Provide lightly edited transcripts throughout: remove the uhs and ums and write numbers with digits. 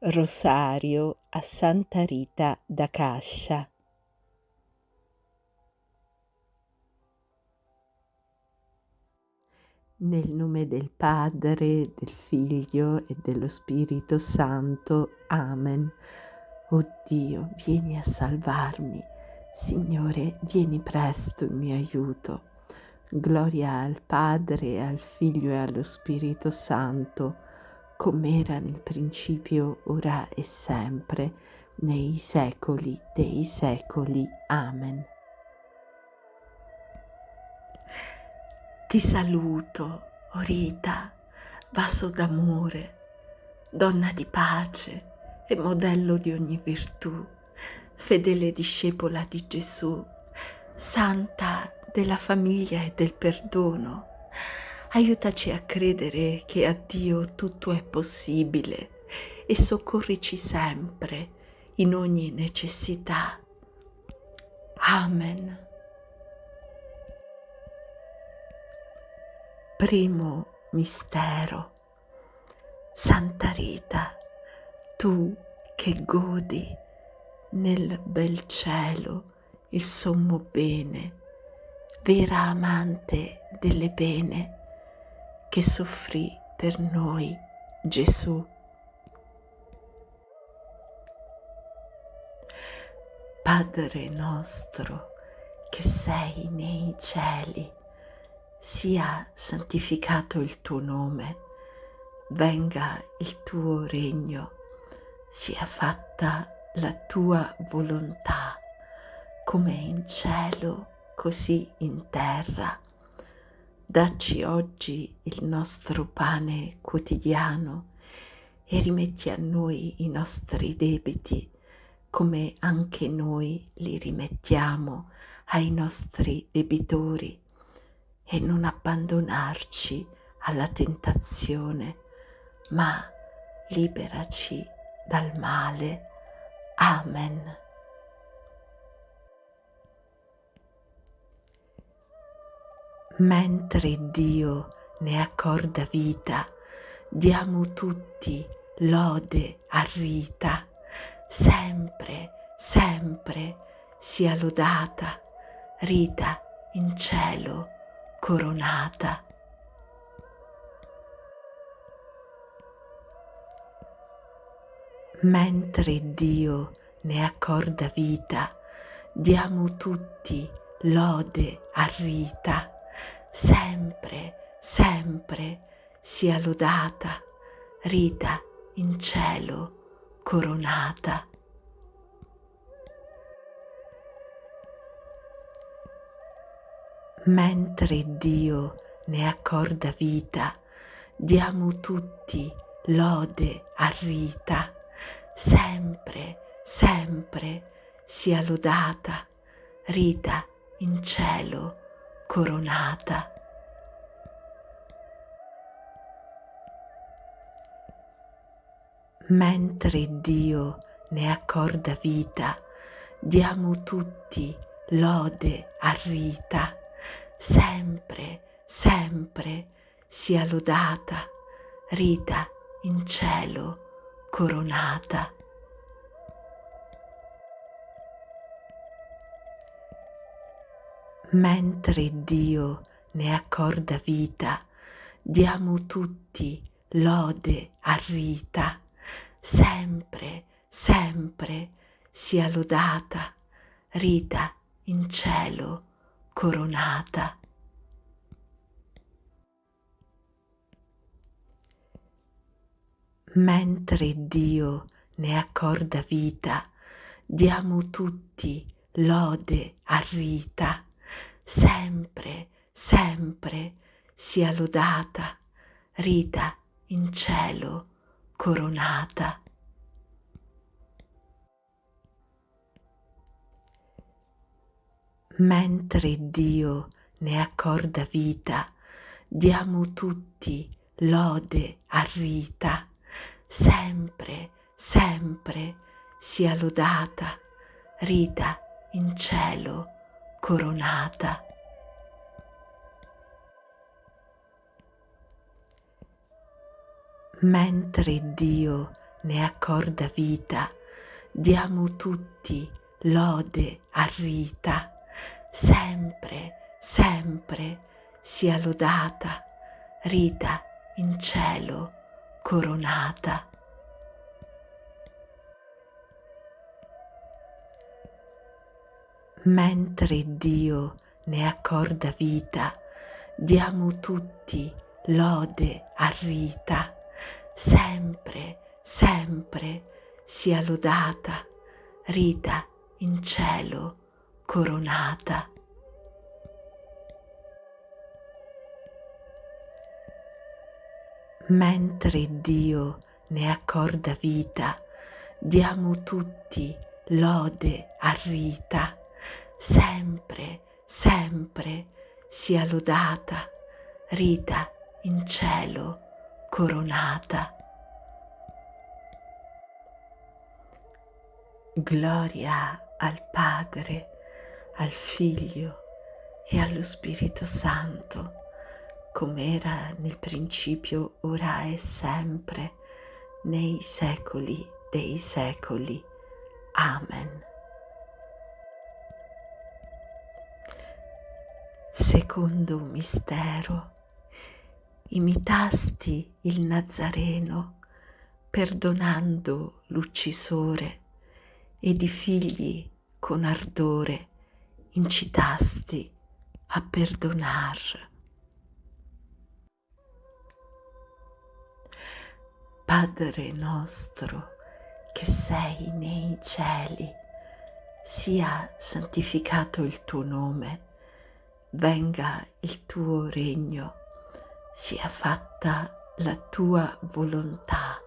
Rosario a Santa Rita d'Akasha. Nel nome del Padre, del Figlio e dello Spirito Santo. Amen. O Dio, vieni a salvarmi. Signore, vieni presto in mio aiuto. Gloria al Padre, al Figlio e allo Spirito Santo, come era nel principio, ora e sempre, nei secoli dei secoli. Amen. Ti saluto, o Rita, vaso d'amore, donna di pace e modello di ogni virtù, fedele discepola di Gesù, santa della famiglia e del perdono. Aiutaci a credere che a Dio tutto è possibile e soccorrici sempre in ogni necessità. Amen. Primo mistero. Santa Rita, tu che godi nel bel cielo il sommo bene, vera amante delle pene, che soffrì per noi Gesù. Padre nostro che sei nei cieli, sia santificato il tuo nome, venga il tuo regno, sia fatta la tua volontà, come in cielo, così in terra. Dacci oggi il nostro pane quotidiano e rimetti a noi i nostri debiti, come anche noi li rimettiamo ai nostri debitori, e non abbandonarci alla tentazione, ma liberaci dal male. Amen. Mentre Dio ne accorda vita, diamo tutti lode a Rita, sempre, sempre sia lodata, Rita in cielo coronata. Mentre Dio ne accorda vita, diamo tutti lode a Rita, sempre, sempre sia lodata, Rita in cielo coronata. Mentre Dio ne accorda vita, diamo tutti lode a Rita, sempre, sempre sia lodata, Rita in cielo coronata. Mentre Dio ne accorda vita, diamo tutti lode a Rita, sempre, sempre sia lodata, Rita in cielo coronata. Mentre Dio ne accorda vita, diamo tutti lode a Rita, sempre, sempre sia lodata, Rita in cielo coronata. Mentre Dio ne accorda vita, diamo tutti lode a Rita, sempre, sempre sia lodata, Rita in cielo coronata. Mentre Dio ne accorda vita, diamo tutti lode a Rita, sempre, sempre sia lodata, Rita in cielo coronata. Mentre Dio ne accorda vita, diamo tutti lode a Rita, sempre, sempre sia lodata, Rita in cielo coronata. Mentre Dio ne accorda vita, diamo tutti lode a Rita, sempre, sempre sia lodata, Rita in cielo coronata. Mentre Dio ne accorda vita, diamo tutti lode a Rita, sempre, sempre sia lodata, Rita in cielo coronata. Gloria al Padre, al Figlio e allo Spirito Santo, come era nel principio, ora e sempre, nei secoli dei secoli. Amen. Secondo mistero, imitasti il Nazareno, perdonando l'uccisore, ed i figli con ardore incitasti a perdonar. Padre nostro che sei nei cieli, sia santificato il tuo nome, venga il tuo regno, sia fatta la tua volontà,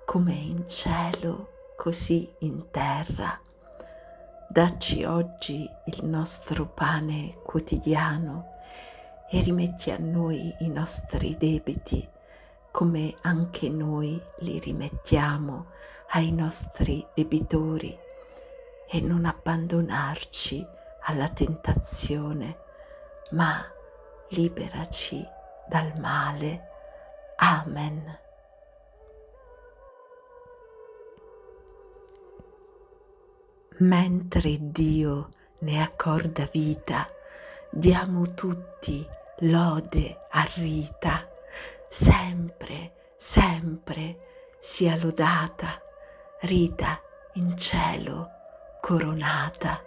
come in cielo, così in terra. Dacci oggi il nostro pane quotidiano e rimetti a noi i nostri debiti, come anche noi li rimettiamo ai nostri debitori, e non abbandonarci alla tentazione, ma liberaci dal male. Amen. Mentre Dio ne accorda vita, diamo tutti lode a Rita, sempre, sempre sia lodata, Rita in cielo coronata.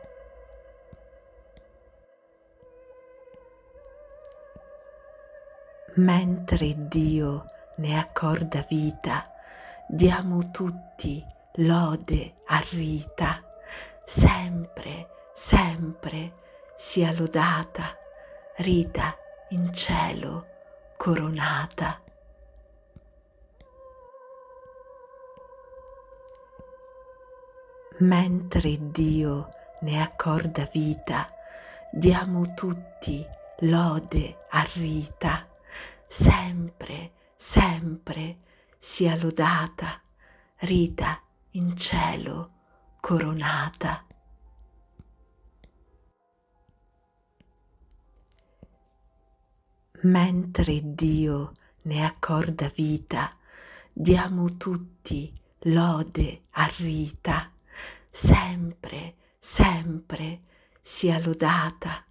Mentre Dio ne accorda vita, diamo tutti lode a Rita, sempre, sempre sia lodata, Rita in cielo coronata. Mentre Dio ne accorda vita, diamo tutti lode a Rita, sempre, sempre sia lodata, Rita in cielo coronata. Mentre Dio ne accorda vita, diamo tutti lode a Rita, sempre, sempre sia lodata,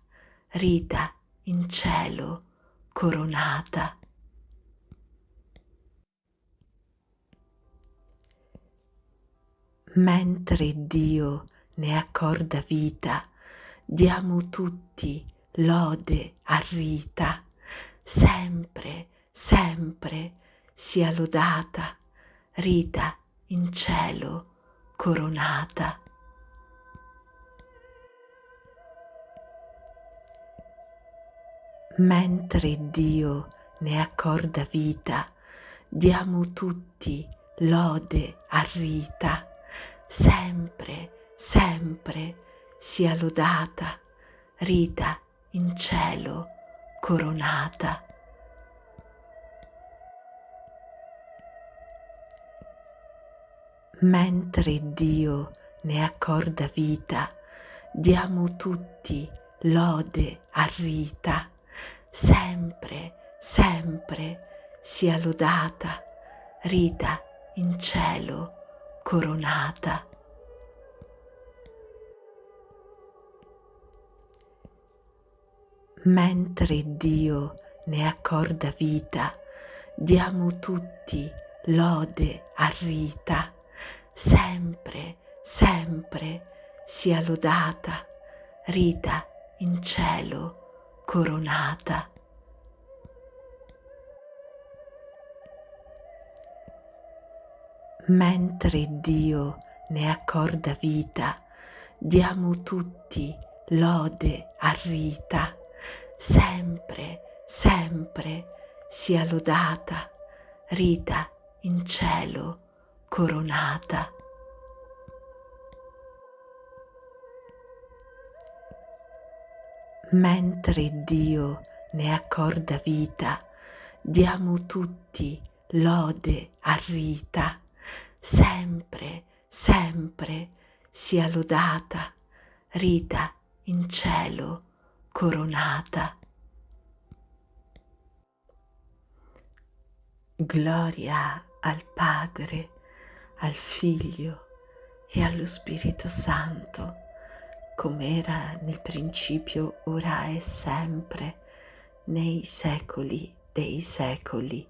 Rita in cielo coronata. Mentre Dio ne accorda vita, diamo tutti lode a Rita, sempre, sempre sia lodata, Rita in cielo coronata. Mentre Dio ne accorda vita, diamo tutti lode a Rita, sempre, sempre sia lodata, Rita in cielo coronata. Mentre Dio ne accorda vita, diamo tutti lode a Rita, sempre, sempre sia lodata, Rita in cielo coronata. Mentre Dio ne accorda vita, diamo tutti lode a Rita, sempre, sempre sia lodata, Rita in cielo coronata. Mentre Dio ne accorda vita, diamo tutti lode a Rita, sempre, sempre sia lodata, Rita in cielo coronata. Mentre Dio ne accorda vita, diamo tutti lode a Rita, sempre, sempre sia lodata, Rita in cielo coronata. Gloria al Padre, al Figlio e allo Spirito Santo, come era nel principio, ora e sempre, nei secoli dei secoli.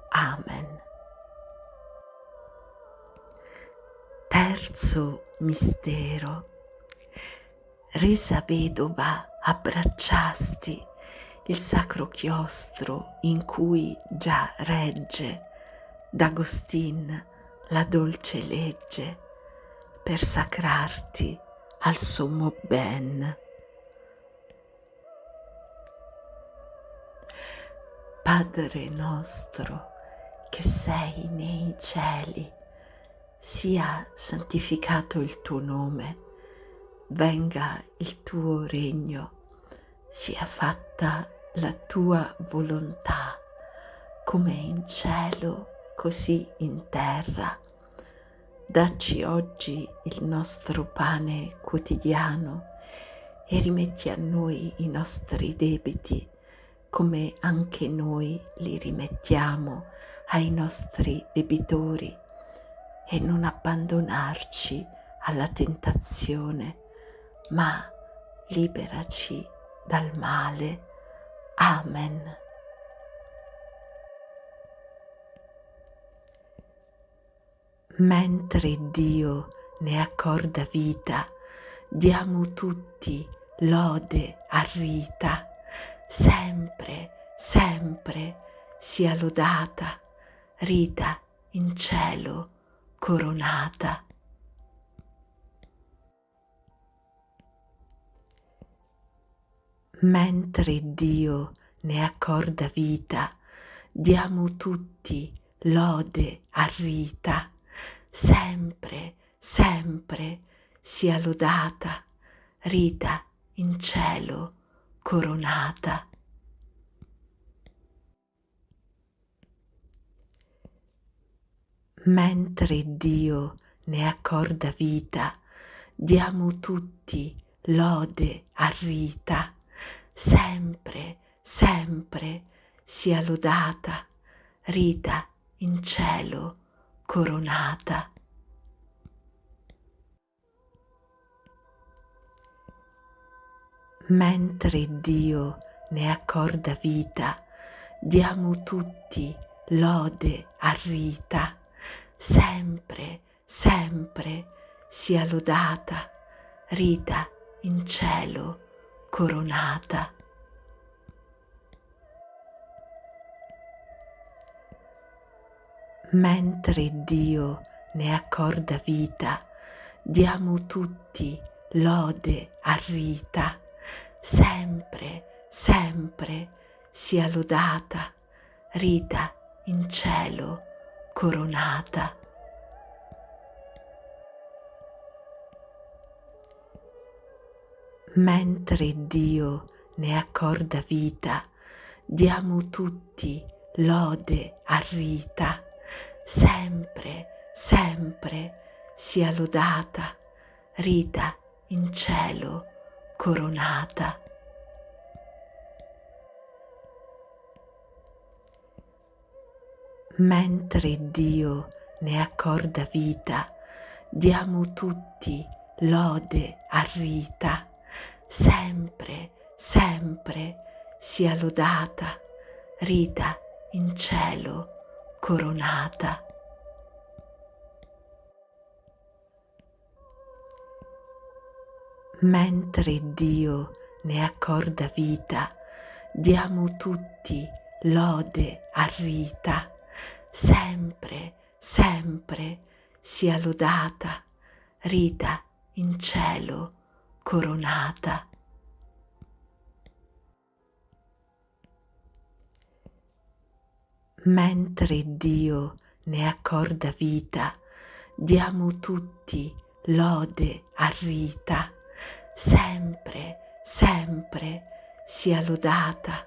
Amen. Terzo mistero. Resa vedova abbracciasti il sacro chiostro in cui già regge d'Agostin la dolce legge per sacrarti al sommo ben. Padre nostro che sei nei cieli, sia santificato il tuo nome, venga il tuo regno, sia fatta la tua volontà, come in cielo, così in terra. Dacci oggi il nostro pane quotidiano e rimetti a noi i nostri debiti, come anche noi li rimettiamo ai nostri debitori, e non abbandonarci alla tentazione, ma liberaci dal male. Amen. Mentre Dio ne accorda vita, diamo tutti lode a Rita, sempre, sempre sia lodata, Rita in cielo coronata. Mentre Dio ne accorda vita, diamo tutti lode a Rita, sempre, sempre sia lodata, Rita in cielo coronata. Mentre Dio ne accorda vita, diamo tutti lode a Rita, sempre, sempre sia lodata, Rita in cielo coronata. Mentre Dio ne accorda vita, diamo tutti lode a Rita, sempre, sempre sia lodata, Rita in cielo coronata. Mentre Dio ne accorda vita, diamo tutti lode a Rita, sempre, sempre sia lodata, Rita in cielo coronata. Mentre Dio ne accorda vita, diamo tutti lode a Rita, sempre, sempre sia lodata, Rita in cielo coronata. Mentre Dio ne accorda vita, diamo tutti lode a Rita, sempre, sempre sia lodata, Rita in cielo coronata. Mentre Dio ne accorda vita, diamo tutti lode a Rita, sempre, sempre sia lodata, Rita in cielo coronata. Mentre Dio ne accorda vita, diamo tutti lode a Rita, sempre, sempre sia lodata,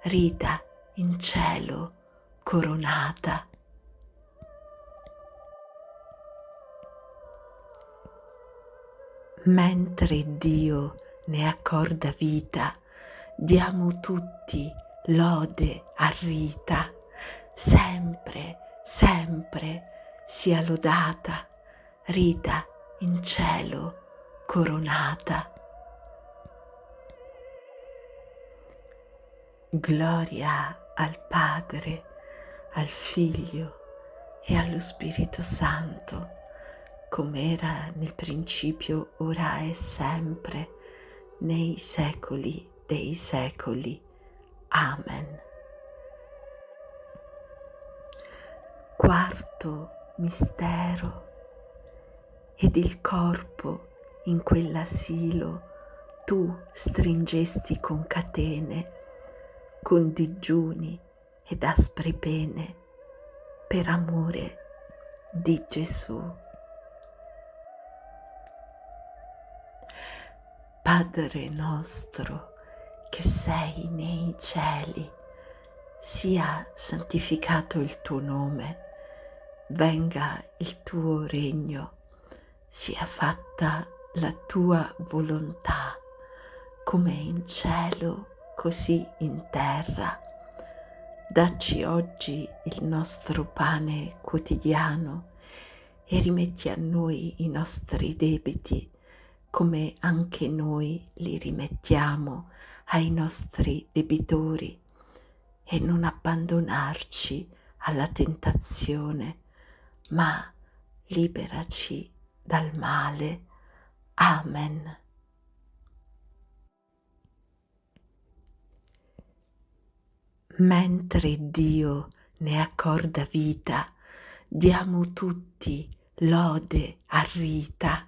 Rita in cielo coronata. Mentre Dio ne accorda vita, diamo tutti lode a Rita, sempre, sempre sia lodata, Rita in cielo coronata. Gloria al Padre, al Figlio e allo Spirito Santo, come era nel principio, ora e sempre, nei secoli dei secoli. Amen. Quarto mistero. Ed il corpo in quell'asilo tu stringesti con catene, con digiuni ed aspre pene, per amore di Gesù. Padre nostro che sei nei cieli, sia santificato il tuo nome, venga il tuo regno, sia fatta la tua volontà, come in cielo, così in terra. Dacci oggi il nostro pane quotidiano e rimetti a noi i nostri debiti, come anche noi li rimettiamo ai nostri debitori, e non abbandonarci alla tentazione, ma liberaci dal male. Amen. Mentre Dio ne accorda vita, diamo tutti lode a Rita,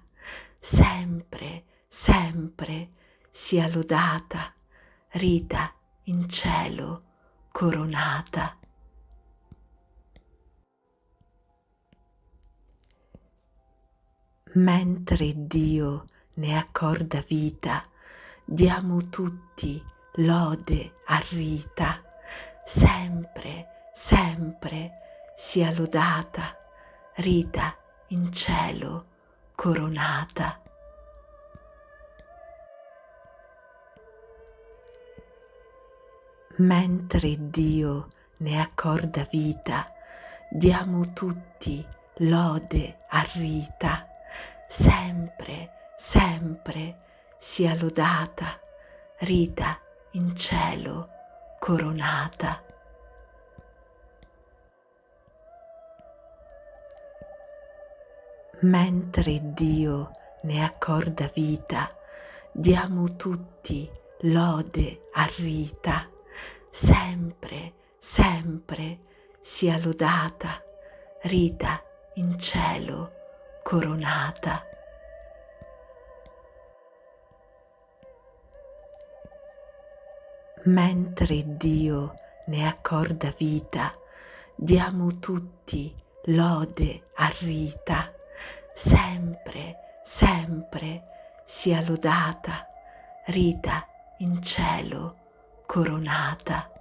sempre, sempre sia lodata, Rita in cielo coronata. Mentre Dio ne accorda vita, diamo tutti lode a Rita, sempre, sempre sia lodata, Rita in cielo coronata. Mentre Dio ne accorda vita, diamo tutti lode a Rita, sempre, sempre sia lodata, Rita in cielo coronata. Mentre Dio ne accorda vita, diamo tutti lode a Rita, sempre, sempre sia lodata, Rita in cielo coronata. Mentre Dio ne accorda vita, diamo tutti lode a Rita, sempre, sempre sia lodata, Rita in cielo coronata.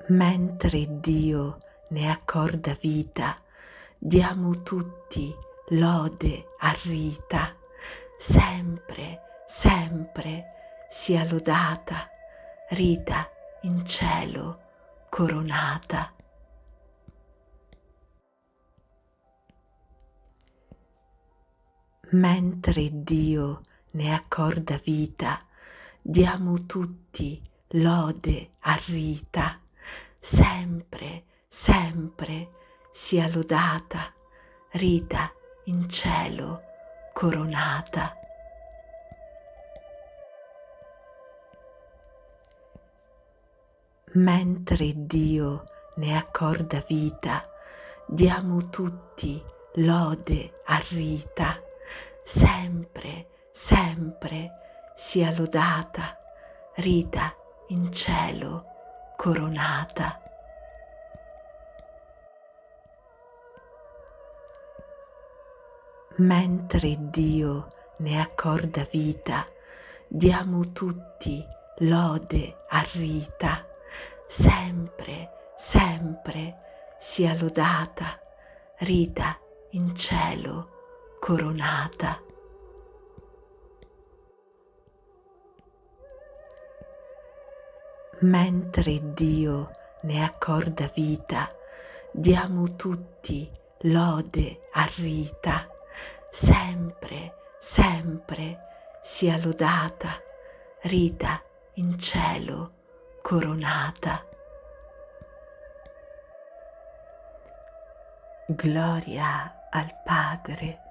Mentre Dio ne accorda vita, diamo tutti lode a Rita, sempre, sempre sia lodata, Rita in cielo coronata. Mentre Dio ne accorda vita, diamo tutti lode a Rita, sempre, sempre sia lodata, Rita in cielo coronata. Mentre Dio ne accorda vita, diamo tutti lode a Rita, sempre, sempre sia lodata, Rita in cielo coronata. Mentre Dio ne accorda vita, diamo tutti lode a Rita, sempre, sempre sia lodata, Rita in cielo coronata. Mentre Dio ne accorda vita, diamo tutti lode a Rita, sempre, sempre sia lodata, Rita in cielo coronata. Gloria al Padre,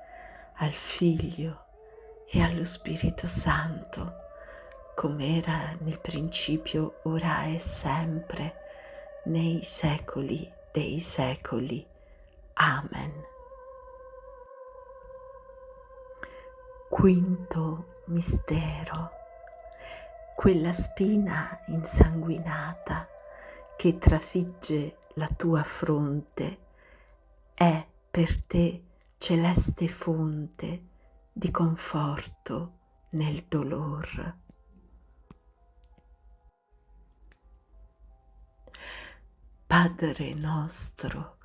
al Figlio e allo Spirito Santo, come era nel principio, ora e sempre, nei secoli dei secoli. Amen. Quinto mistero: quella spina insanguinata che trafigge la tua fronte è per te celeste fonte di conforto nel dolor. Padre nostro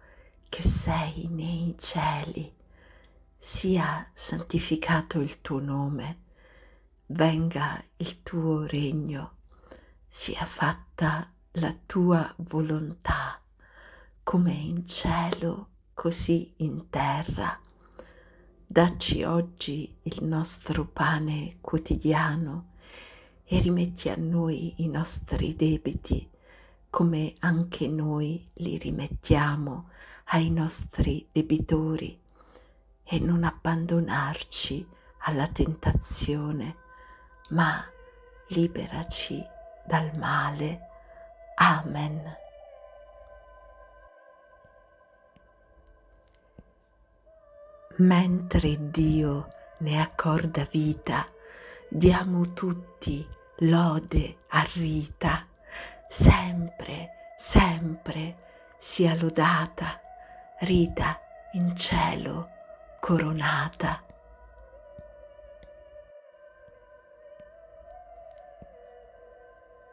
che sei nei cieli, sia santificato il tuo nome, venga il tuo regno, sia fatta la tua volontà, come in cielo, così in terra. Dacci oggi il nostro pane quotidiano e rimetti a noi i nostri debiti, come anche noi li rimettiamo ai nostri debitori, e non abbandonarci alla tentazione, ma liberaci dal male. Amen. Mentre Dio ne accorda vita, diamo tutti lode a Rita, sempre, sempre sia lodata, Rita in cielo coronata.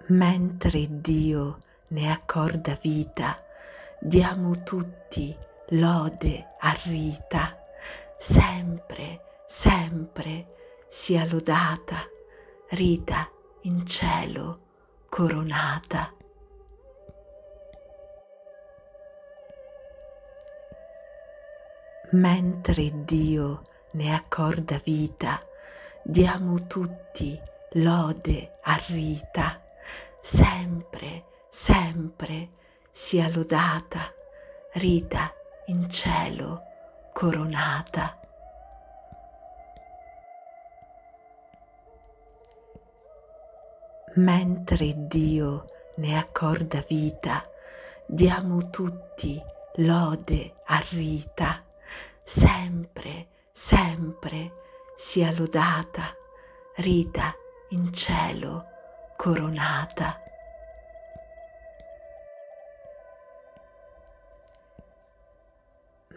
Mentre Dio ne accorda vita, diamo tutti lode a Rita, sempre, sempre sia lodata, Rita in cielo coronata. Mentre Dio ne accorda vita, diamo tutti lode a Rita, sempre, sempre sia lodata, Rita in cielo coronata. Mentre Dio ne accorda vita, diamo tutti lode a Rita, sempre, sempre sia lodata, Rita in cielo coronata.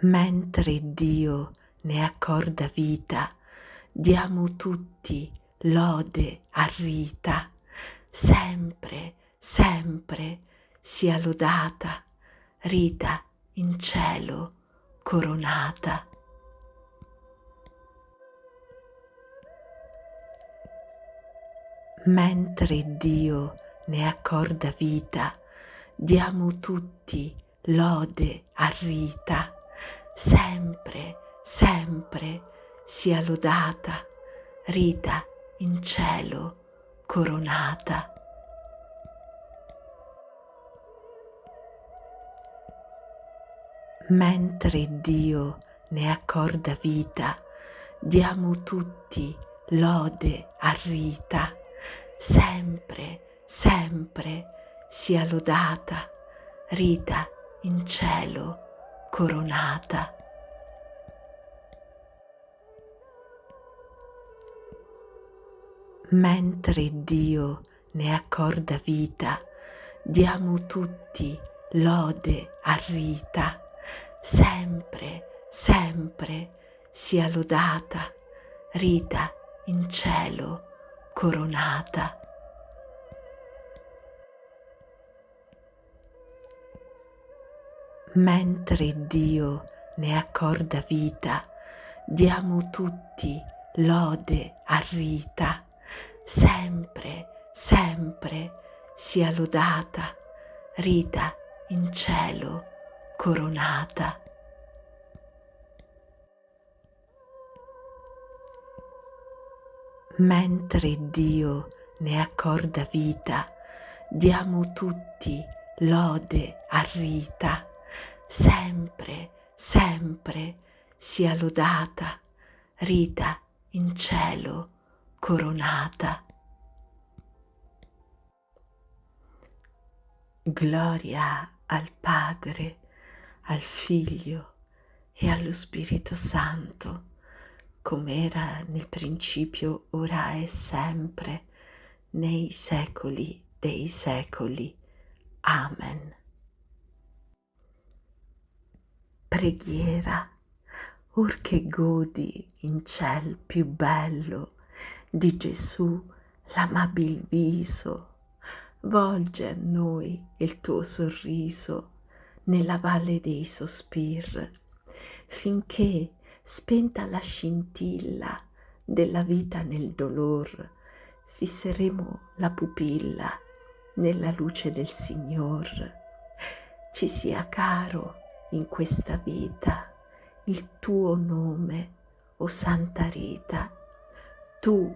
Mentre Dio ne accorda vita, diamo tutti lode a Rita, sempre, sempre sia lodata, Rita in cielo coronata. Mentre Dio ne accorda vita, diamo tutti lode a Rita, sempre, sempre sia lodata, Rita in cielo coronata. Mentre Dio ne accorda vita, diamo tutti lode a Rita, sempre, sempre sia lodata, Rita in cielo coronata. Mentre Dio ne accorda vita, diamo tutti lode a Rita, sempre, sempre sia lodata, Rita in cielo coronata. Mentre Dio ne accorda vita, diamo tutti lode a Rita, sempre, sempre sia lodata, Rita in cielo coronata. Mentre Dio ne accorda vita, diamo tutti lode a Rita, sempre, sempre sia lodata, Rita in cielo coronata. Gloria al Padre, al Figlio e allo Spirito Santo, come era nel principio, ora e sempre, nei secoli dei secoli. Amen. Preghiera, or che godi in ciel più bello di Gesù l'amabil viso, volge a noi il tuo sorriso nella valle dei sospir, finché, spenta la scintilla della vita nel dolor, fisseremo la pupilla nella luce del Signor. Ci sia caro in questa vita il tuo nome, o Santa Rita, tu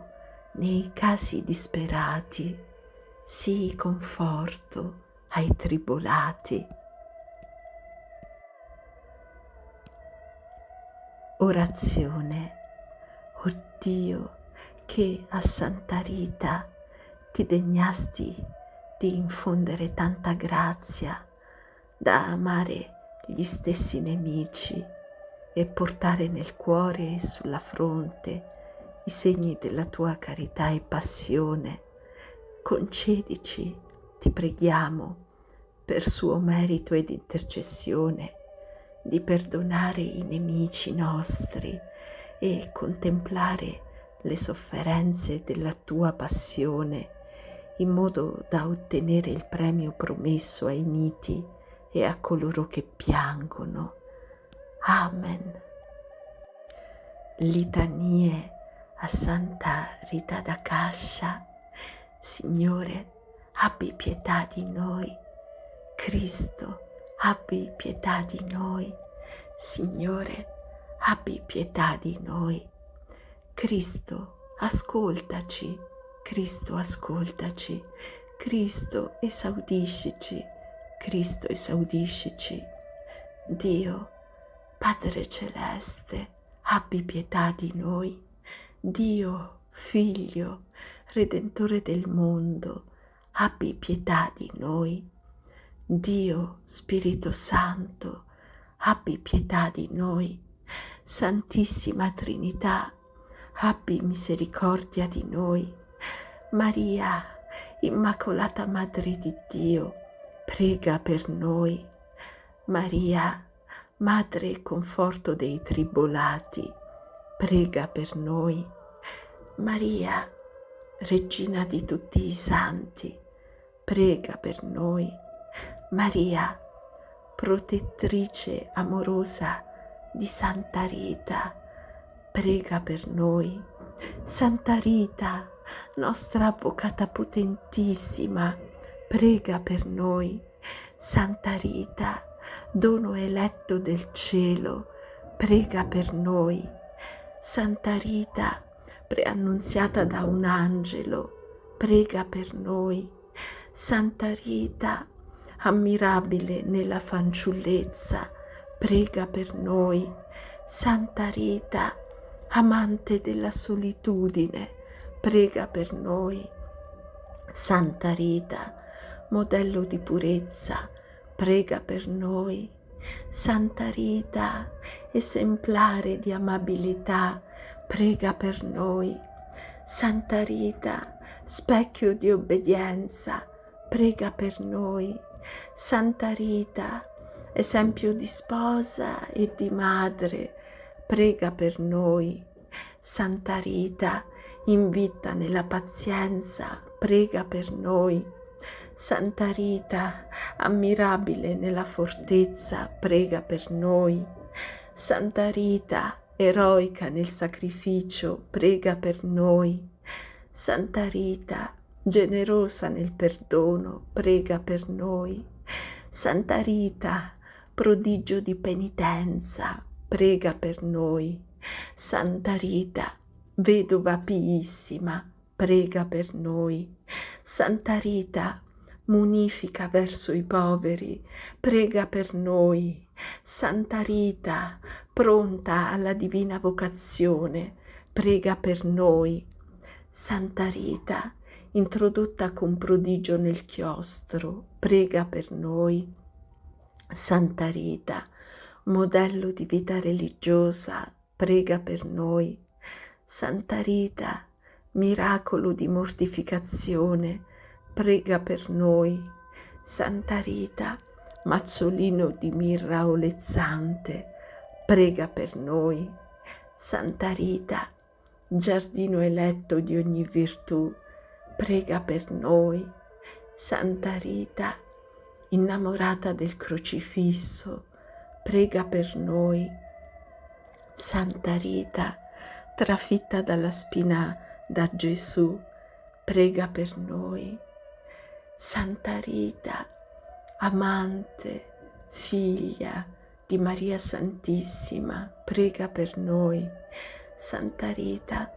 nei casi disperati sii conforto ai tribolati. Orazione. O Dio, che a Santa Rita ti degnasti di infondere tanta grazia da amare gli stessi nemici e portare nel cuore e sulla fronte i segni della tua carità e passione, concedici, ti preghiamo, per suo merito ed intercessione, di perdonare i nemici nostri e contemplare le sofferenze della tua passione, in modo da ottenere il premio promesso ai miti e a coloro che piangono. Amen. Litanie a Santa Rita da Cascia. Signore, abbi pietà di noi. Cristo, abbi pietà di noi. Signore, abbi pietà di noi. Cristo, ascoltaci. Cristo, ascoltaci. Cristo, esaudiscici. Cristo, esaudiscici. Dio, Padre Celeste, abbi pietà di noi. Dio, Figlio, Redentore del mondo, abbi pietà di noi. Dio, Spirito Santo, abbi pietà di noi. Santissima Trinità, abbi misericordia di noi. Maria, Immacolata Madre di Dio, prega per noi. Maria, Madre e conforto dei tribolati, prega per noi. Maria, Regina di tutti i santi, prega per noi. Maria, protettrice amorosa di Santa Rita, prega per noi. Santa Rita, nostra avvocata potentissima, prega per noi. Santa Rita, dono eletto del cielo, prega per noi. Santa Rita, preannunziata da un angelo, prega per noi. Santa Rita, ammirabile nella fanciullezza, prega per noi. Santa Rita, amante della solitudine, prega per noi. Santa Rita, modello di purezza, prega per noi. Santa Rita, esemplare di amabilità, prega per noi. Santa Rita, specchio di obbedienza, prega per noi. Santa Rita, esempio di sposa e di madre, prega per noi. Santa Rita, invita nella pazienza, prega per noi. Santa Rita, ammirabile nella fortezza, prega per noi. Santa Rita, eroica nel sacrificio, prega per noi. Santa Rita, generosa nel perdono, prega per noi. Santa Rita, prodigio di penitenza, prega per noi. Santa Rita, vedova piissima, prega per noi. Santa Rita, munifica verso i poveri, prega per noi. Santa Rita, pronta alla divina vocazione, prega per noi. Santa Rita, introdotta con prodigio nel chiostro, prega per noi. Santa Rita, modello di vita religiosa, prega per noi. Santa Rita, miracolo di mortificazione, prega per noi. Santa Rita, mazzolino di mirra olezzante, prega per noi. Santa Rita, giardino eletto di ogni virtù, prega per noi. Santa Rita, innamorata del crocifisso, prega per noi. Santa Rita, trafitta dalla spina da Gesù, prega per noi. Santa Rita, amante, figlia di Maria Santissima, prega per noi. Santa Rita,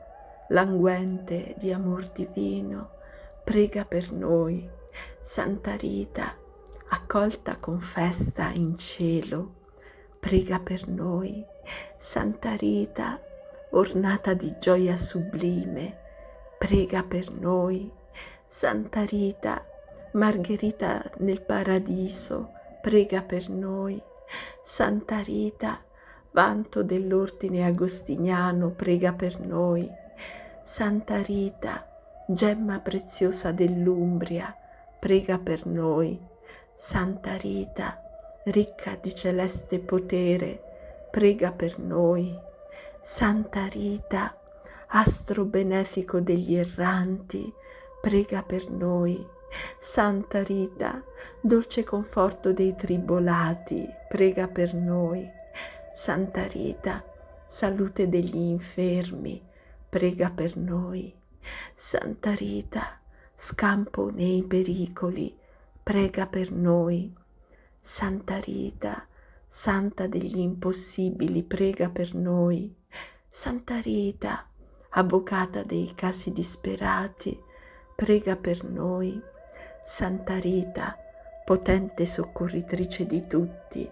languente di amor divino, prega per noi. Santa Rita, accolta con festa in cielo, prega per noi. Santa Rita, ornata di gioia sublime, prega per noi. Santa Rita, Margherita nel paradiso, prega per noi. Santa Rita, vanto dell'ordine agostiniano, prega per noi. Santa Rita, gemma preziosa dell'Umbria, prega per noi. Santa Rita, ricca di celeste potere, prega per noi. Santa Rita, astro benefico degli erranti, prega per noi. Santa Rita, dolce conforto dei tribolati, prega per noi. Santa Rita, salute degli infermi, prega per noi. Santa Rita, scampo nei pericoli, prega per noi. Santa Rita, santa degli impossibili, prega per noi. Santa Rita, avvocata dei casi disperati, prega per noi. Santa Rita, potente soccorritrice di tutti,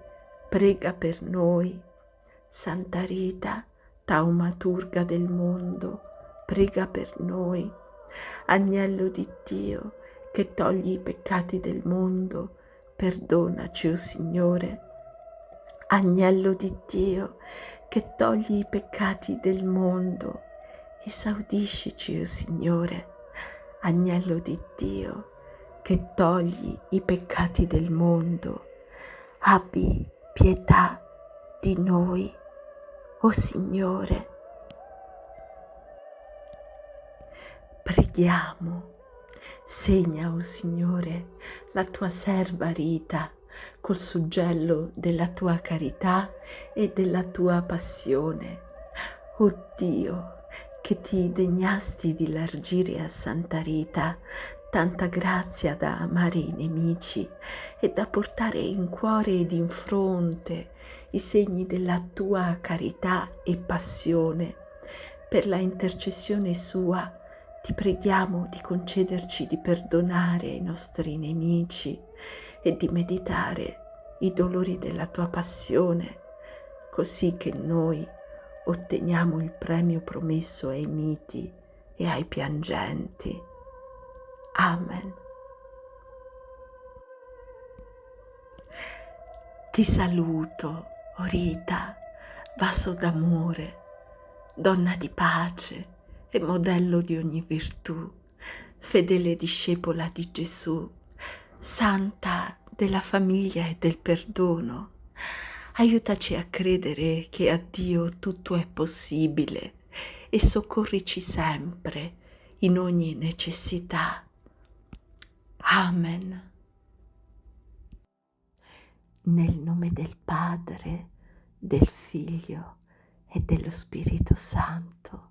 prega per noi. Santa Rita, taumaturga del mondo, prega per noi. Agnello di Dio, che togli i peccati del mondo, perdonaci, o Signore. Agnello di Dio, che togli i peccati del mondo, esaudiscici, o Signore. Agnello di Dio, che togli i peccati del mondo, abbi pietà di noi, o Signore. Preghiamo. Segna, o Signore, la tua serva Rita col suggello della tua carità e della tua passione. O Dio, che ti degnasti di largire a Santa Rita tanta grazia da amare i nemici e da portare in cuore ed in fronte i segni della tua carità e passione. Per la intercessione sua ti preghiamo di concederci di perdonare i nostri nemici e di meditare i dolori della tua passione, così che noi otteniamo il premio promesso ai miti e ai piangenti. Amen. Ti saluto, o Rita, vaso d'amore, donna di pace e modello di ogni virtù, fedele discepola di Gesù, santa della famiglia e del perdono. Aiutaci a credere che a Dio tutto è possibile e soccorrici sempre in ogni necessità. Amen. Nel nome del Padre, del Figlio e dello Spirito Santo.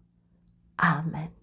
Amen.